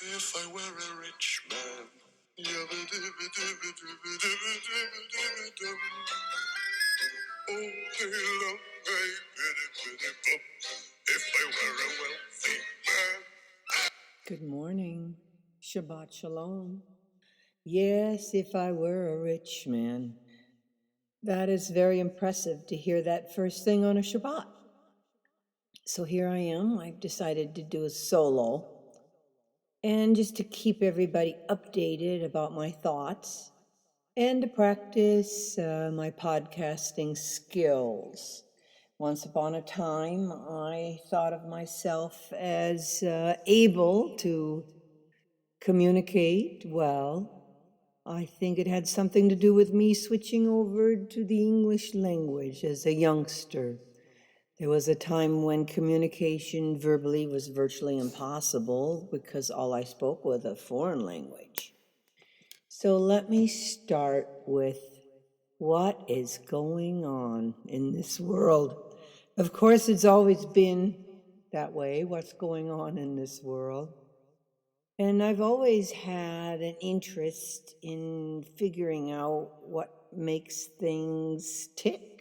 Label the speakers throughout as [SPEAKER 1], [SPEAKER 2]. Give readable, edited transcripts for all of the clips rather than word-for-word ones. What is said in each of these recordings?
[SPEAKER 1] If I were a rich man. All day long, if I were a wealthy man. Good morning. Shabbat Shalom. Yes, if I were a rich man. That is very impressive to hear that first thing on a Shabbat. So here I am. I've decided to do a solo. And just to keep everybody updated about my thoughts and to practice my podcasting skills. Once upon a time, I thought of myself as able to communicate well. I think it had something to do with me switching over to the English language as a youngster. There was a time when communication verbally was virtually impossible because all I spoke was a foreign language. So let me start with what is going on in this world. Of course, it's always been that way, what's going on in this world. And I've always had an interest in figuring out what makes things tick.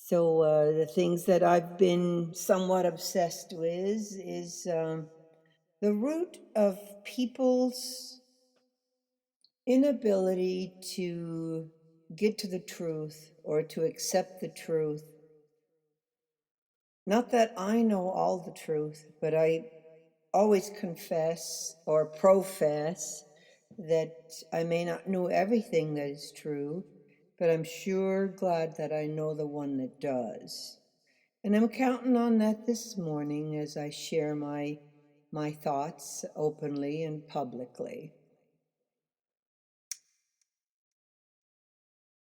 [SPEAKER 1] So the things that I've been somewhat obsessed with is the root of people's inability to get to the truth or to accept the truth. Not that I know all the truth, but I always confess or profess that I may not know everything that is true, but I'm sure glad that I know the one that does. And I'm counting on that this morning as I share my thoughts openly and publicly.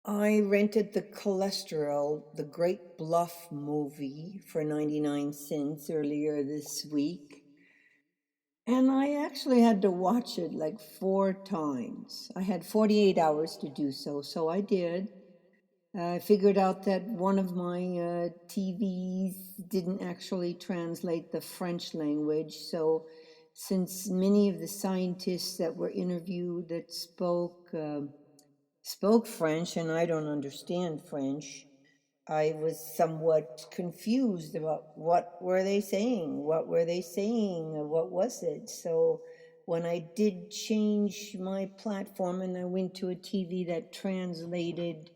[SPEAKER 1] I rented the Cholesterol, the Great Bluff movie for 99 cents earlier this week. And I actually had to watch it like 4 times. I had 48 hours to do so, so I did. I figured out that one of my TVs didn't actually translate the French language. So, since many of the scientists that were interviewed that spoke French, and I don't understand French, I was somewhat confused about what were they saying? What were they saying? What was it? So when I did change my platform and I went to a TV that translated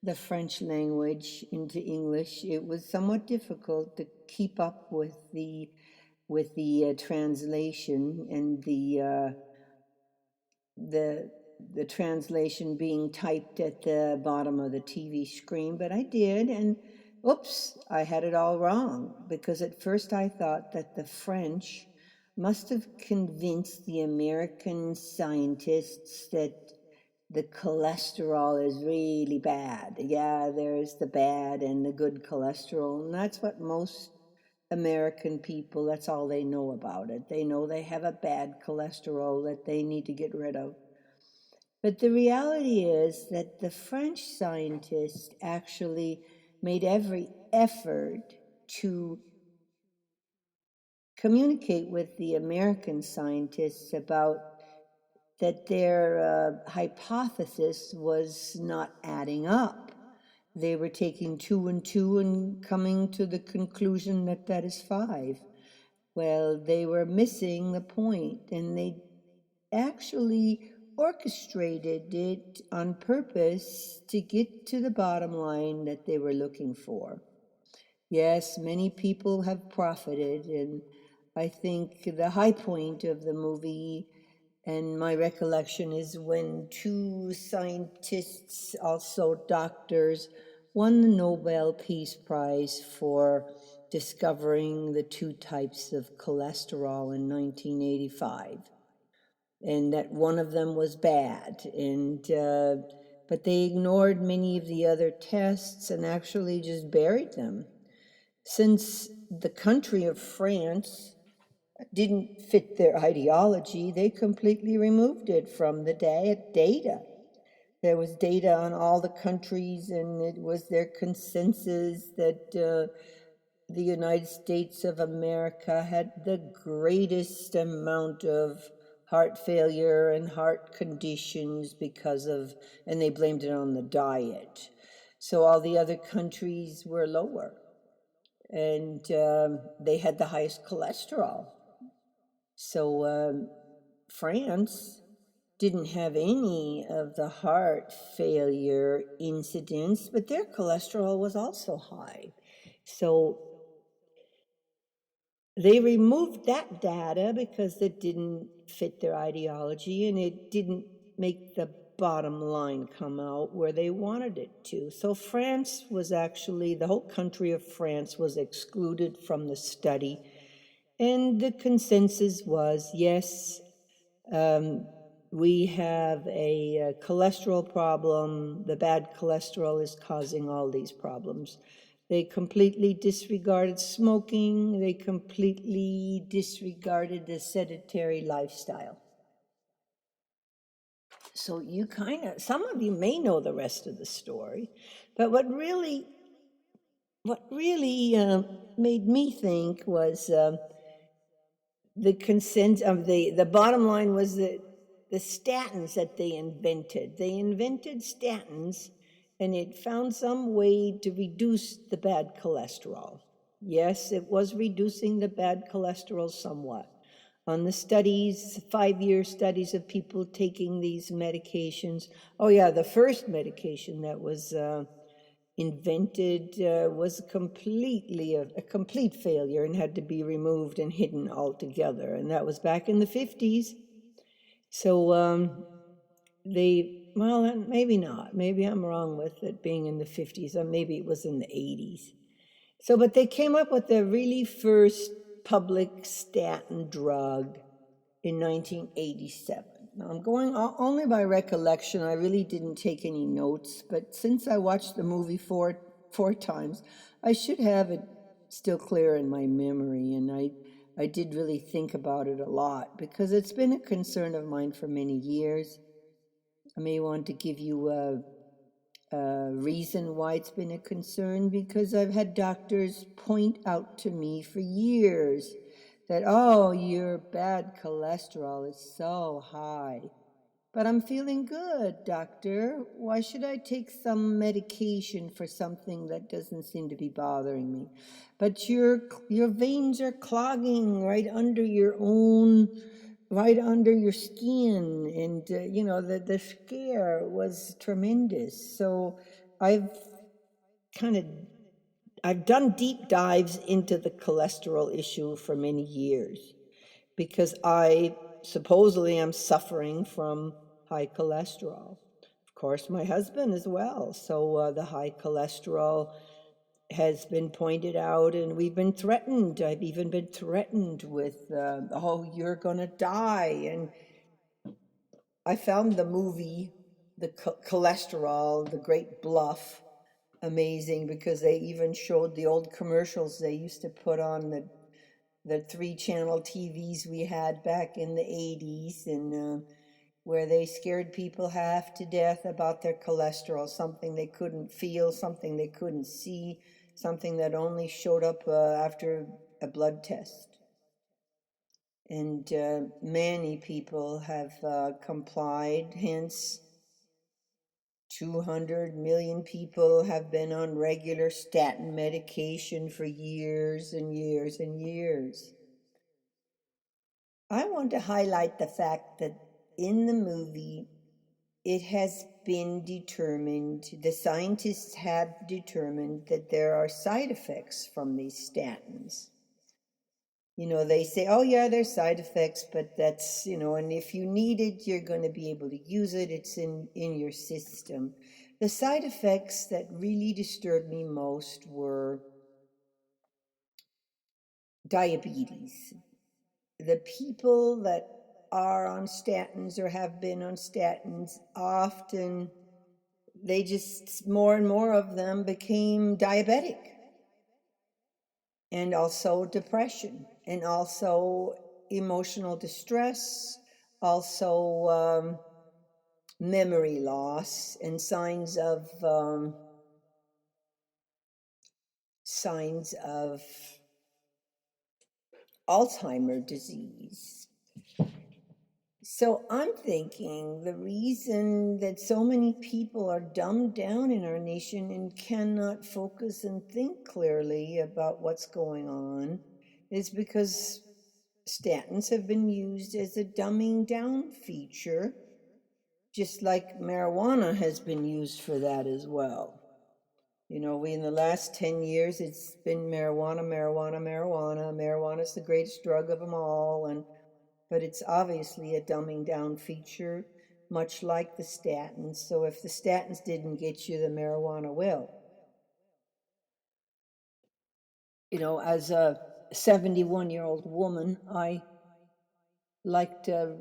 [SPEAKER 1] the French language into English, it was somewhat difficult to keep up with the translation and the the translation being typed at the bottom of the TV screen, but I did, and oops, I had it all wrong, because at first I thought that the French must have convinced the American scientists that the cholesterol is really bad. Yeah, there's the bad and the good cholesterol, and that's what most American people, that's all they know about it. They know they have a bad cholesterol that they need to get rid of. But the reality is that the French scientists actually made every effort to communicate with the American scientists about that their hypothesis was not adding up. They were taking 2 and 2 and coming to the conclusion that that is 5. Well, they were missing the point, and they actually orchestrated it on purpose to get to the bottom line that they were looking for. Yes, many people have profited, and I think the high point of the movie, and my recollection, is when 2 scientists, also doctors, won the Nobel Peace Prize for discovering the 2 types of cholesterol in 1985, and that one of them was bad, and but they ignored many of the other tests and actually just buried them. Since the country of France didn't fit their ideology, they completely removed it from the data. There was data on all the countries, and it was their consensus that the United States of America had the greatest amount of heart failure and heart conditions because of, and they blamed it on the diet. So all the other countries were lower, and they had the highest cholesterol. So France didn't have any of the heart failure incidents, but their cholesterol was also high. So they removed that data because it didn't fit their ideology and it didn't make the bottom line come out where they wanted it to. So France was actually, the whole country of France was excluded from the study. And the consensus was, yes, we have a cholesterol problem. The bad cholesterol is causing all these problems. They completely disregarded smoking. They completely disregarded the sedentary lifestyle. So you some of you may know the rest of the story, but what really made me think was the consent of the bottom line was that the statins that they invented statins, and it found some way to reduce the bad cholesterol. Yes, it was reducing the bad cholesterol somewhat. On the studies, 5-year studies of people taking these medications. Oh yeah, the first medication that was invented was completely a complete failure and had to be removed and hidden altogether. And that was back in the 50s. So well, maybe not. Maybe I'm wrong with it being in the 50s, or maybe it was in the 80s. So, but they came up with the really first public statin drug in 1987. Now, I'm going only by recollection. I really didn't take any notes, but since I watched the movie four times, I should have it still clear in my memory. And I did really think about it a lot because it's been a concern of mine for many years. I may want to give you a reason why it's been a concern, because I've had doctors point out to me for years that, oh, your bad cholesterol is so high. But I'm feeling good, doctor. Why should I take some medication for something that doesn't seem to be bothering me? But your veins are clogging right under your skin, and the scare was tremendous. So I've done deep dives into the cholesterol issue for many years because I supposedly am suffering from high cholesterol. Of course, my husband as well. So the high cholesterol has been pointed out, and we've been threatened. I've even been threatened with, oh, you're going to die. And I found the movie, The Cholesterol, The Great Bluff, amazing, because they even showed the old commercials they used to put on the 3-channel TVs we had back in the 80s, and where they scared people half to death about their cholesterol, something they couldn't feel, something they couldn't see, something that only showed up after a blood test. And many people have complied, hence 200 million people have been on regular statin medication for years and years and years. I want to highlight the fact that in the movie, it has been determined, the scientists have determined that there are side effects from these statins. They say, oh yeah, there's side effects, but that's, and if you need it, you're going to be able to use it. It's in your system. The side effects that really disturbed me most were diabetes. The people that are on statins or have been on statins, often they just, more and more of them became diabetic, and also depression, and also emotional distress, also memory loss, and signs of signs of Alzheimer's disease. So I'm thinking the reason that so many people are dumbed down in our nation and cannot focus and think clearly about what's going on is because statins have been used as a dumbing down feature, just like marijuana has been used for that as well. You know, we in the last 10 years, it's been marijuana, marijuana, marijuana. Marijuana is the greatest drug of them all, but it's obviously a dumbing down feature, much like the statins. So if the statins didn't get you, the marijuana will. You know, as a 71-year-old woman, I like to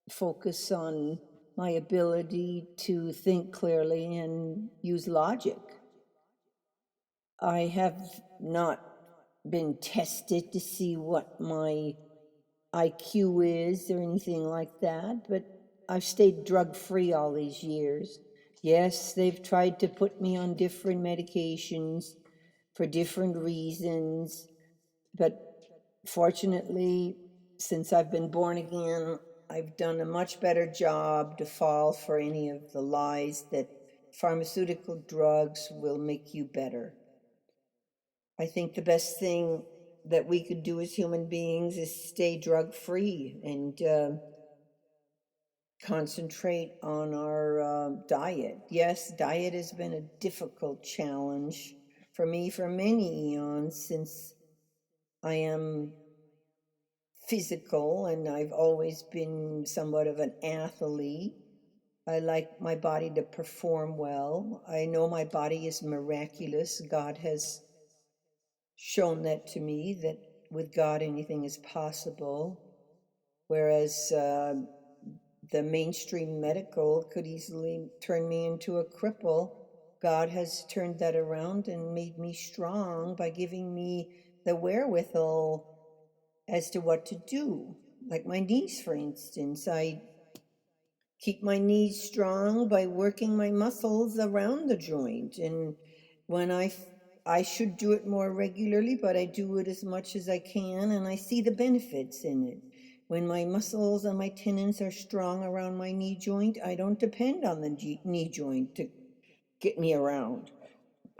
[SPEAKER 1] focus on my ability to think clearly and use logic. I have not been tested to see what my IQ is or anything like that, but I've stayed drug-free all these years. Yes, they've tried to put me on different medications for different reasons, but fortunately, since I've been born again, I've done a much better job to fall for any of the lies that pharmaceutical drugs will make you better. I think the best thing that we could do as human beings is stay drug-free and concentrate on our diet. Yes, diet has been a difficult challenge for me for many eons since I am physical and I've always been somewhat of an athlete. I like my body to perform well. I know my body is miraculous. God has shown that to me, that with God anything is possible. Whereas the mainstream medical could easily turn me into a cripple. God has turned that around and made me strong by giving me the wherewithal as to what to do. Like my knees, for instance, I keep my knees strong by working my muscles around the joint. And when I should do it more regularly, but I do it as much as I can, and I see the benefits in it. When my muscles and my tendons are strong around my knee joint, I don't depend on the knee joint to get me around.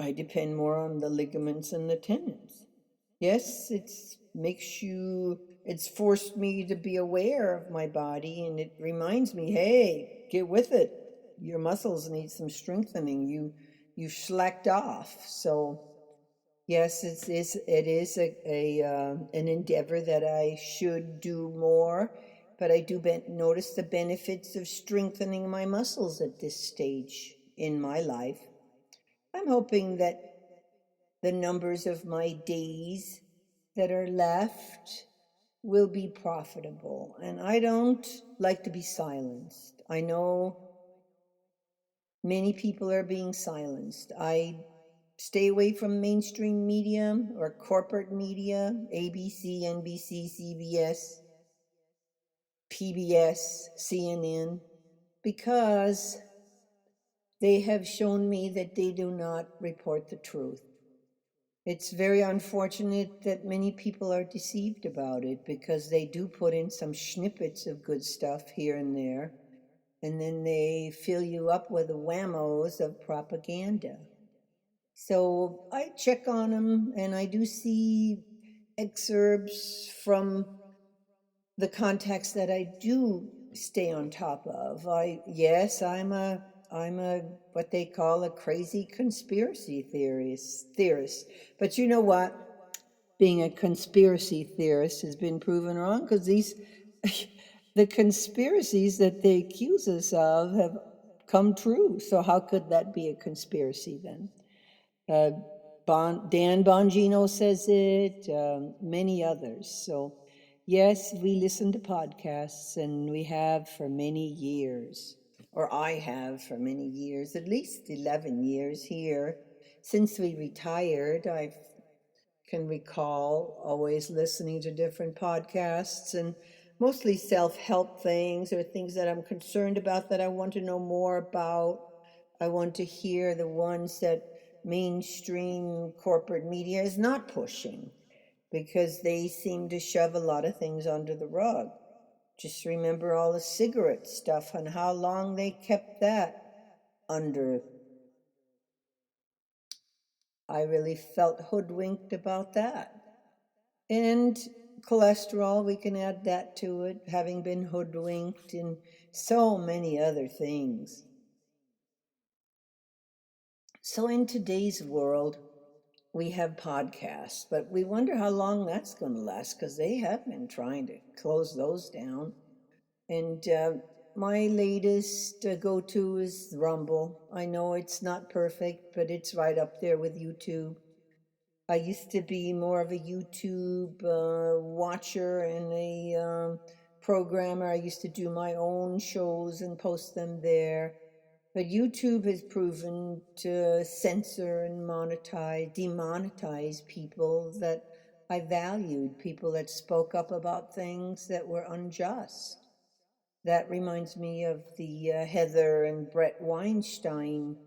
[SPEAKER 1] I depend more on the ligaments and the tendons. Yes, it's forced me to be aware of my body, and it reminds me, hey, get with it. Your muscles need some strengthening. You slacked off. So yes, it is an endeavor that I should do more, but I do notice the benefits of strengthening my muscles at this stage in my life. I'm hoping that the numbers of my days that are left will be profitable. And I don't like to be silenced. I know many people are being silenced. I stay away from mainstream media or corporate media, ABC, NBC, CBS, PBS, CNN, because they have shown me that they do not report the truth. It's very unfortunate that many people are deceived about it because they do put in some snippets of good stuff here and there, and then they fill you up with the whammos of propaganda. So I check on them, and I do see excerpts from the contacts that I do stay on top of. I'm a what they call a crazy conspiracy theorist. But you know what? Being a conspiracy theorist has been proven wrong because these the conspiracies that they accuse us of have come true. So how could that be a conspiracy then? Uh, Dan Bongino says it, many others. So yes, we listen to podcasts, and we have for many years, or I have for many years, at least 11 years here. Since we retired, I can recall always listening to different podcasts, and mostly self-help things or things that I'm concerned about that I want to know more about. I want to hear the ones that mainstream corporate media is not pushing, because they seem to shove a lot of things under the rug. Just remember all the cigarette stuff and how long they kept that under. I really felt hoodwinked about that. And cholesterol, we can add that to it, having been hoodwinked, and so many other things. So in today's world, we have podcasts, but we wonder how long that's going to last, because they have been trying to close those down. And my latest go-to is Rumble. I know it's not perfect, but it's right up there with YouTube. I used to be more of a YouTube watcher and a programmer. I used to do my own shows and post them there. But YouTube has proven to censor and demonetize people that I valued, people that spoke up about things that were unjust. That reminds me of the Heather and Brett Weinstein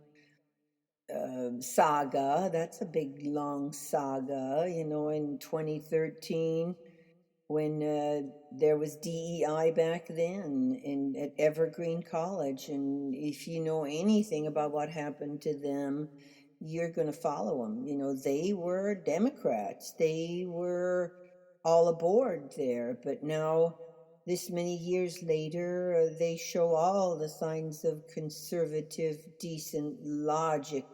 [SPEAKER 1] saga. That's a big, long saga, in 2013, when there was DEI back then at Evergreen College. And if you know anything about what happened to them, you're going to follow them. They were Democrats. They were all aboard there. But now, this many years later, they show all the signs of conservative, decent logic.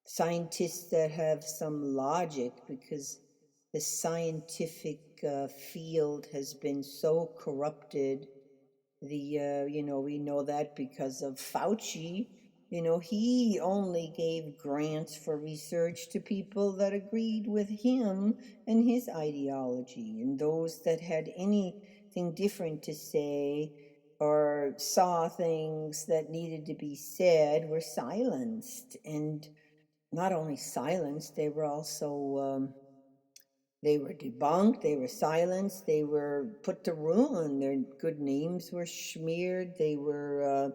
[SPEAKER 1] Scientists that have some logic, because the scientific field has been so corrupted. We know that because of Fauci. He only gave grants for research to people that agreed with him and his ideology, and those that had anything different to say or saw things that needed to be said were silenced. And not only silenced, they were also they were debunked, they were silenced, they were put to ruin. Their good names were smeared. They were,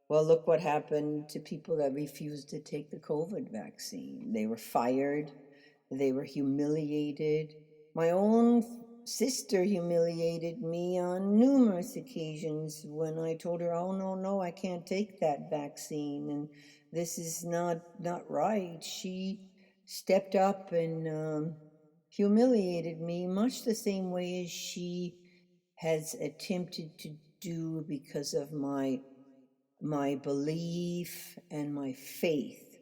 [SPEAKER 1] well, look what happened to people that refused to take the COVID vaccine. They were fired. They were humiliated. My own sister humiliated me on numerous occasions when I told her, "Oh, no, no, I can't take that vaccine, and this is not right." She stepped up and humiliated me much the same way as she has attempted to do because of my belief and my faith.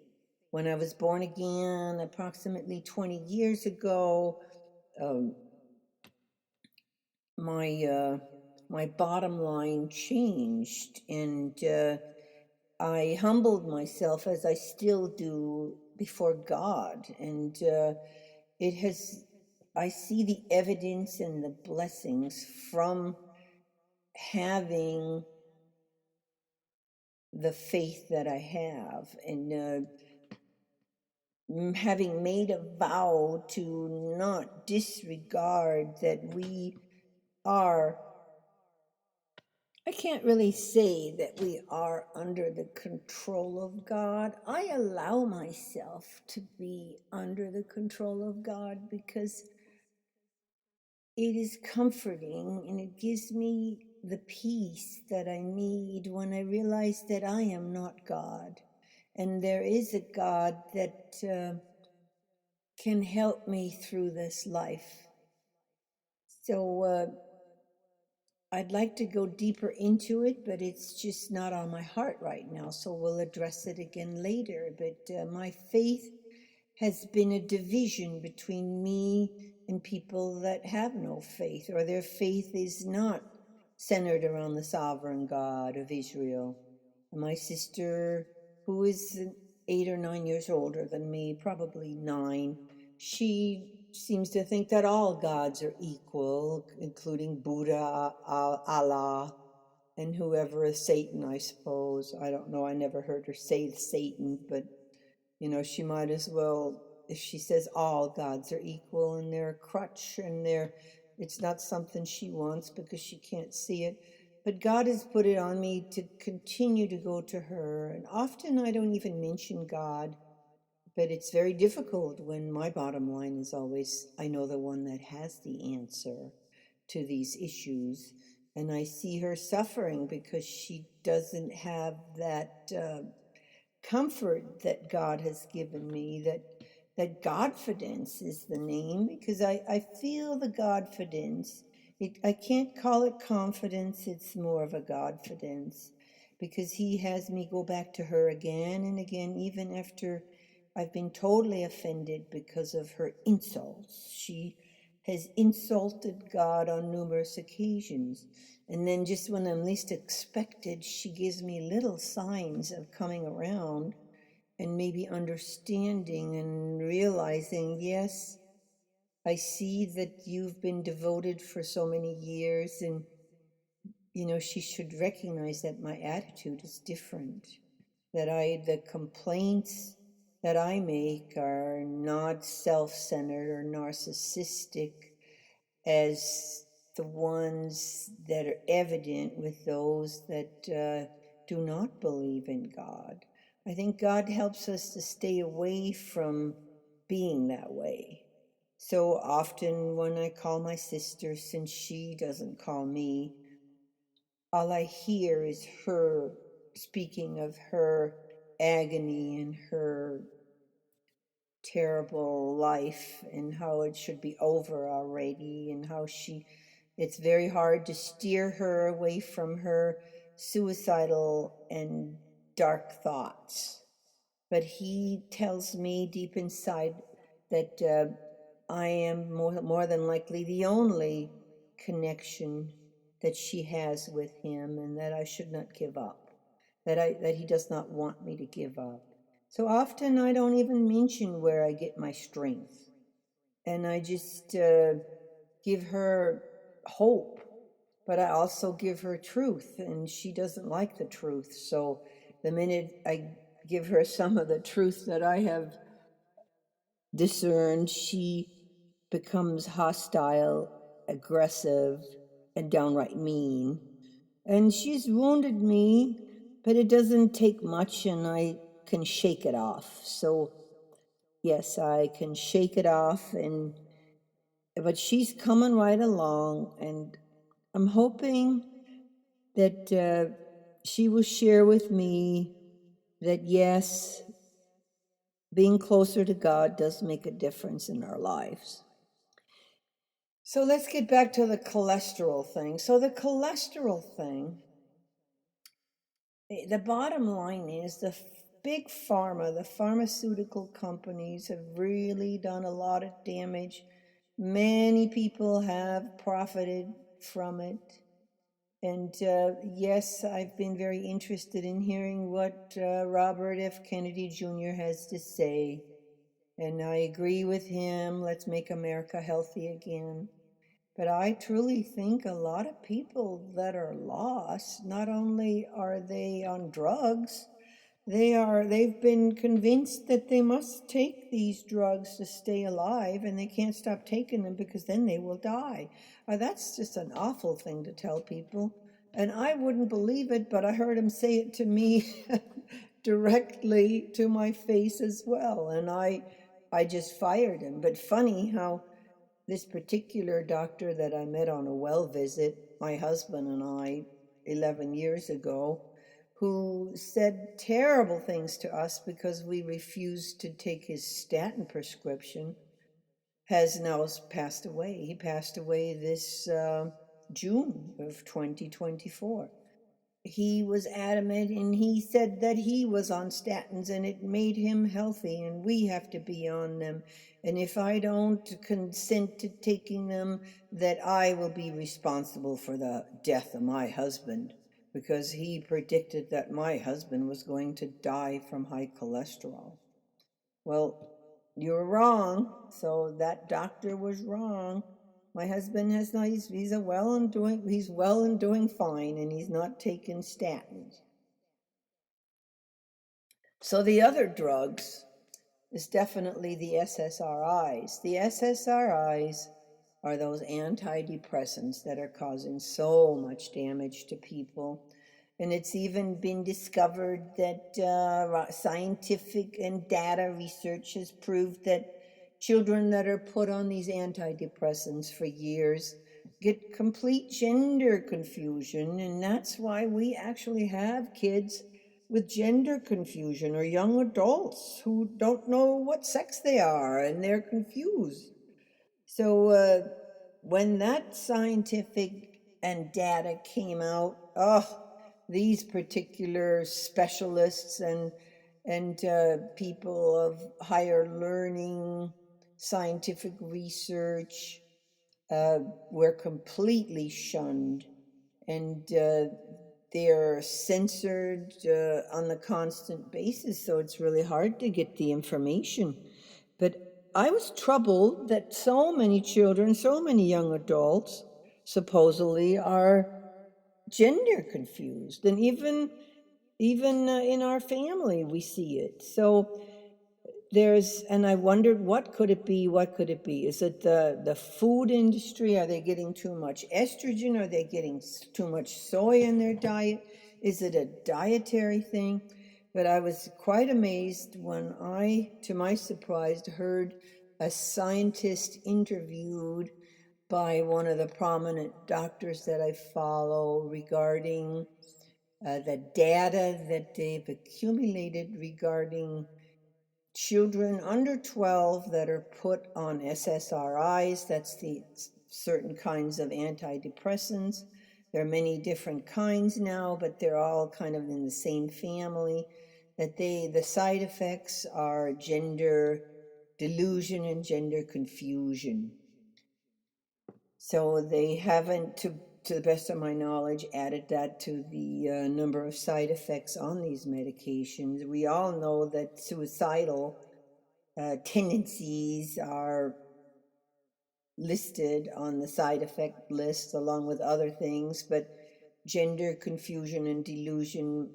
[SPEAKER 1] When I was born again approximately 20 years ago, um, my bottom line changed, and I humbled myself, as I still do, before God. And I see the evidence and the blessings from having the faith that I have, and having made a vow to not disregard that we are, I can't really say that we are under the control of God. I allow myself to be under the control of God, because it is comforting and it gives me the peace that I need when I realize that I am not God. And there is a God that can help me through this life. So I'd like to go deeper into it, but it's just not on my heart right now. So we'll address it again later. But my faith has been a division between me and people that have no faith, or their faith is not centered around the sovereign God of Israel. My sister, who is 8 or 9 years older than me, probably 9, she seems to think that all gods are equal, including Buddha, Allah, and whoever is Satan, I suppose. I don't know. I never heard her say Satan, but she might as well, if she says all gods are equal and they're a crutch and it's not something she wants because she can't see it. But God has put it on me to continue to go to her. And often I don't even mention God. But it's very difficult when my bottom line is always, I know the one that has the answer to these issues. And I see her suffering because she doesn't have that comfort that God has given me, that Godfidence is the name, because I feel the Godfidence. I can't call it confidence, it's more of a Godfidence, because he has me go back to her again and again, even after I've been totally offended because of her insults. She has insulted God on numerous occasions. And then just when I'm least expected, she gives me little signs of coming around and maybe understanding and realizing, yes, I see that you've been devoted for so many years. And, she should recognize that my attitude is different, that the complaints that I make are not self-centered or narcissistic as the ones that are evident with those that do not believe in God. I think God helps us to stay away from being that way. So often when I call my sister, since she doesn't call me, all I hear is her speaking of her agony and her terrible life and how it should be over already, and how it's very hard to steer her away from her suicidal and dark thoughts. But he tells me deep inside that I am more than likely the only connection that she has with him, and that I should not give up, that he does not want me to give up. So often I don't even mention where I get my strength, and I just give her hope, but I also give her truth, and she doesn't like the truth. So the minute I give her some of the truth that I have discerned, she becomes hostile, aggressive, and downright mean. And she's wounded me, but it doesn't take much, and I can shake it off. So yes, I can shake it off, but she's coming right along, and I'm hoping that she will share with me that yes, being closer to God does make a difference in our lives. So let's get back to the cholesterol thing. So the cholesterol thing, the bottom line is the big pharma, the pharmaceutical companies have really done a lot of damage. Many people have profited from it. And yes, I've been very interested in hearing what Robert F. Kennedy Jr. has to say. And I agree with him. Let's make America healthy again. But I truly think a lot of people that are lost, not only are they on drugs, they've been convinced that they must take these drugs to stay alive, and they can't stop taking them because then they will die. That's just an awful thing to tell people. And I wouldn't believe it, but I heard him say it to me directly to my face as well. And I just fired him. But funny how this particular doctor that I met on a well visit, my husband and I, 11 years ago, who said terrible things to us because we refused to take his statin prescription, has now passed away. He passed away this June of 2024. He was adamant, and he said that he was on statins and it made him healthy, and we have to be on them. And if I don't consent to taking them, that I will be responsible for the death of my husband, because he predicted that my husband was going to die from high cholesterol. Well, you're wrong. So that doctor was wrong. My husband has not, he's well and doing fine, and he's not taking statins. So the other drugs is definitely the SSRIs. The SSRIs are those antidepressants that are causing so much damage to people. And it's even been discovered that scientific and data research has proved that children that are put on these antidepressants for years get complete gender confusion. And that's why we actually have kids with gender confusion, or young adults who don't know what sex they are and they're confused. So when that scientific and data came out, these particular specialists and people of higher learning, scientific research, uh, were completely shunned, and they're censored on the constant basis. So it's really hard to get the information. But I was troubled that so many children, so many young adults, supposedly are gender confused, and even in our family we see it. So and I wondered, what could it be? What could it be? Is it the food industry? Are they getting too much estrogen? Are they getting too much soy in their diet? Is it a dietary thing? But I was quite amazed when I, to my surprise, heard a scientist interviewed by one of the prominent doctors that I follow regarding the data that they've accumulated regarding children under 12 that are put on SSRIs. That's the certain kinds of antidepressants. There are many different kinds now, but they're all kind of in the same family. That the side effects are gender delusion and gender confusion. So they haven't, to the best of my knowledge, added that to the number of side effects on these medications. We all know that suicidal tendencies are listed on the side effect list along with other things, but gender confusion and delusion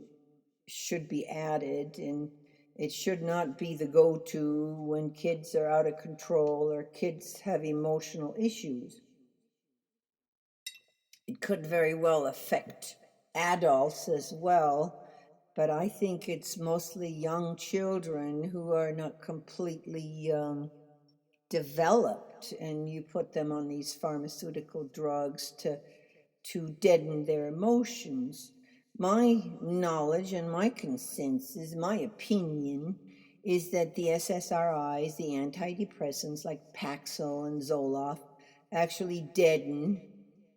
[SPEAKER 1] should be added, and it should not be the go-to when kids are out of control or kids have emotional issues. It could very well affect adults as well, but I think it's mostly young children who are not completely developed, and you put them on these pharmaceutical drugs to deaden their emotions. My knowledge and my consensus, my opinion, is that the SSRIs, the antidepressants like Paxil and Zoloft, actually deaden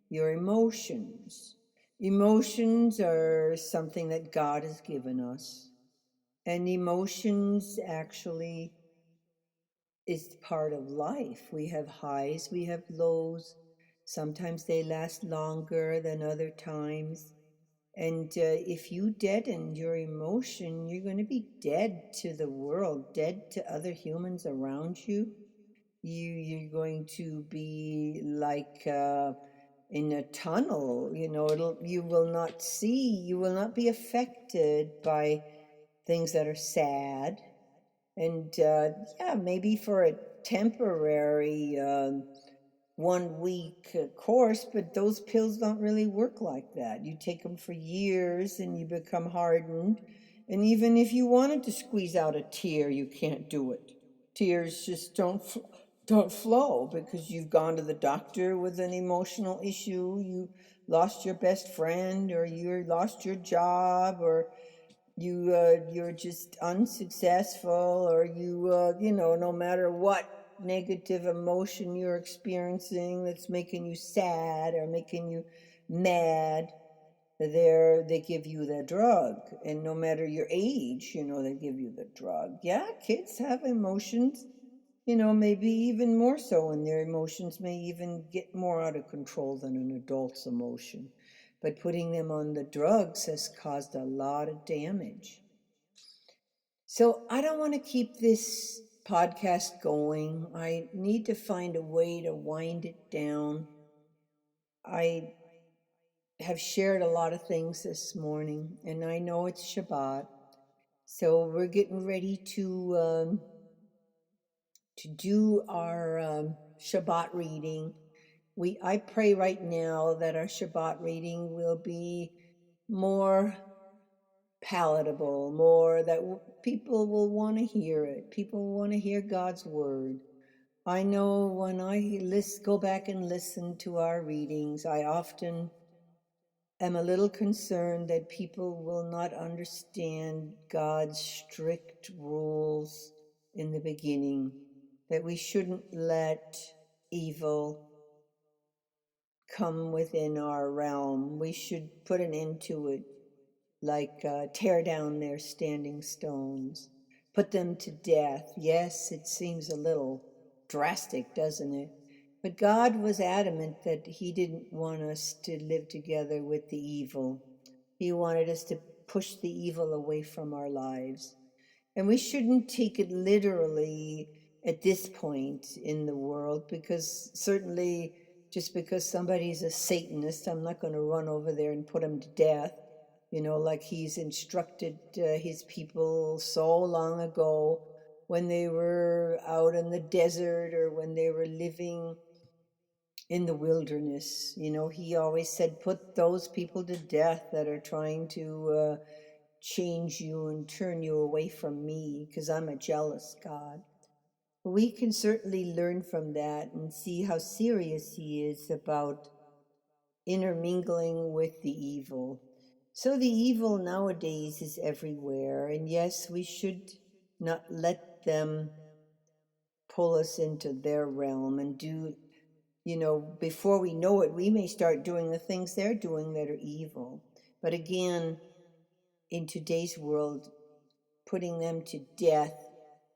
[SPEAKER 1] your emotions. Emotions are something that God has given us, and emotions actually is part of life. We have highs, we have lows. Sometimes they last longer than other times. And if you deaden your emotion, you're going to be dead to the world, dead to other humans around you. You're going to be like in a tunnel. You will not see, you will not be affected by things that are sad. And yeah, maybe for a temporary 1 week course, but those pills don't really work like that. You take them for years and you become hardened. And even if you wanted to squeeze out a tear, you can't do it. Tears just don't flow because you've gone to the doctor with an emotional issue. You lost your best friend, or you lost your job, or you're just unsuccessful, or no matter what negative emotion you're experiencing that's making you sad or making you mad, they give you the drug. And no matter your age, they give you the drug. Yeah, kids have emotions, maybe even more so, and their emotions may even get more out of control than an adult's emotion. But putting them on the drugs has caused a lot of damage. So I don't want to keep this podcast going. I need to find a way to wind it down. I have shared a lot of things this morning, and I know it's Shabbat. So we're getting ready to do our Shabbat reading. I pray right now that our Shabbat reading will be more palatable, more that people will want to hear it. People want to hear God's word. I know when I go back and listen to our readings, I often am a little concerned that people will not understand God's strict rules in the beginning, that we shouldn't let evil come within our realm. We should put an end to it, like tear down their standing stones, put them to death. Yes, it seems a little drastic, doesn't it? But God was adamant that He didn't want us to live together with the evil. He wanted us to push the evil away from our lives. And we shouldn't take it literally at this point in the world, because certainly just because somebody's a Satanist, I'm not going to run over there and put him to death, like he's instructed his people so long ago when they were out in the desert or when they were living in the wilderness. He always said, put those people to death that are trying to change you and turn you away from me, because I'm a jealous God. We can certainly learn from that and see how serious He is about intermingling with the evil. So the evil nowadays is everywhere, and yes, we should not let them pull us into their realm and do, before we know it, we may start doing the things they're doing that are evil. But again, in today's world, putting them to death,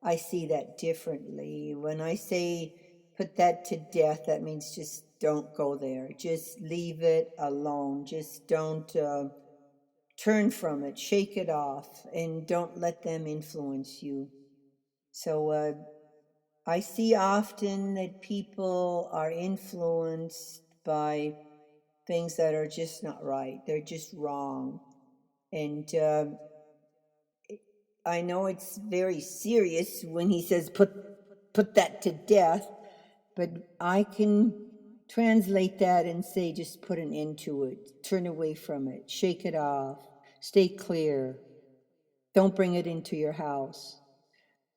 [SPEAKER 1] I see that differently. When I say put that to death, that means just don't go there. Just leave it alone. Just don't turn from it. Shake it off and don't let them influence you. So I see often that people are influenced by things that are just not right. They're just wrong. And I know it's very serious when he says put that to death, but I can translate that and say just put an end to it, turn away from it, shake it off, stay clear, don't bring it into your house.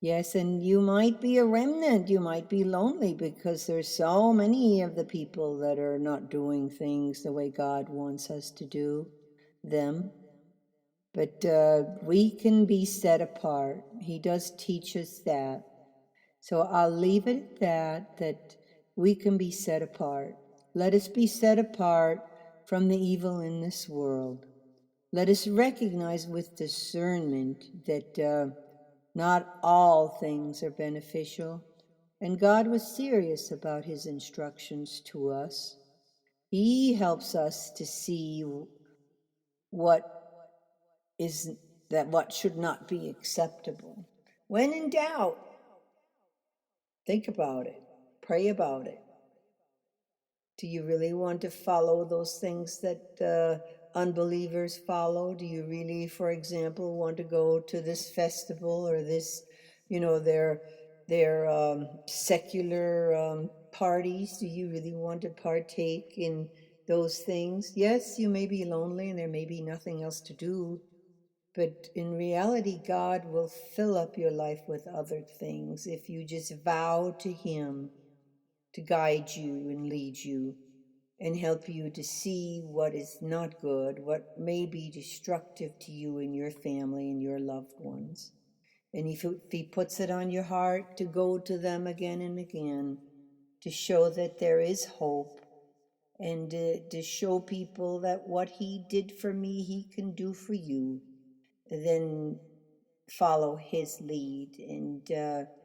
[SPEAKER 1] Yes, and you might be a remnant, you might be lonely because there's so many of the people that are not doing things the way God wants us to do them. But we can be set apart. He does teach us that. So I'll leave it at that we can be set apart. Let us be set apart from the evil in this world. Let us recognize with discernment that not all things are beneficial. And God was serious about His instructions to us. He helps us to see what is what should not be acceptable. When in doubt, think about it, pray about it. Do you really want to follow those things that unbelievers follow? Do you really, for example, want to go to this festival or this, their secular parties? Do you really want to partake in those things? Yes, you may be lonely and there may be nothing else to do, but in reality, God will fill up your life with other things if you just vow to Him to guide you and lead you and help you to see what is not good, what may be destructive to you and your family and your loved ones. And if He puts it on your heart to go to them again and again, to show that there is hope, and to show people that what He did for me, He can do for you, then follow His lead and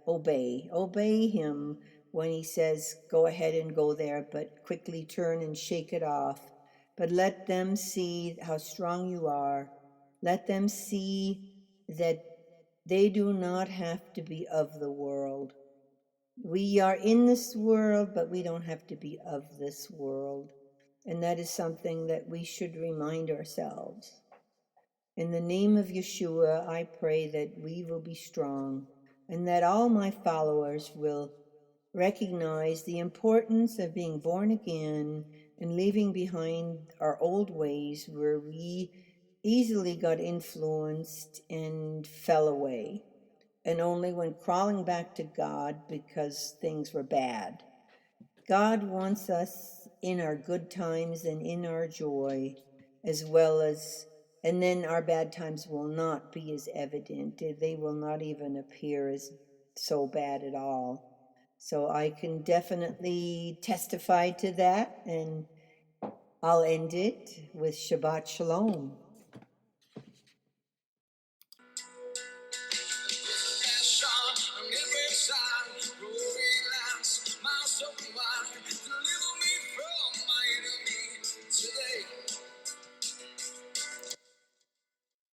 [SPEAKER 1] obey Him when He says go ahead and go there, but quickly turn and shake it off. But let them see how strong you are. Let them see that they do not have to be of the world. We are in this world, but we don't have to be of this world. And that is something that we should remind ourselves. In the name of Yeshua, I pray that we will be strong and that all my followers will recognize the importance of being born again and leaving behind our old ways where we easily got influenced and fell away. And only when crawling back to God because things were bad. God wants us in our good times and in our joy, as well as, and then our bad times will not be as evident. They will not even appear as so bad at all. So I can definitely testify to that, and I'll end it with Shabbat Shalom.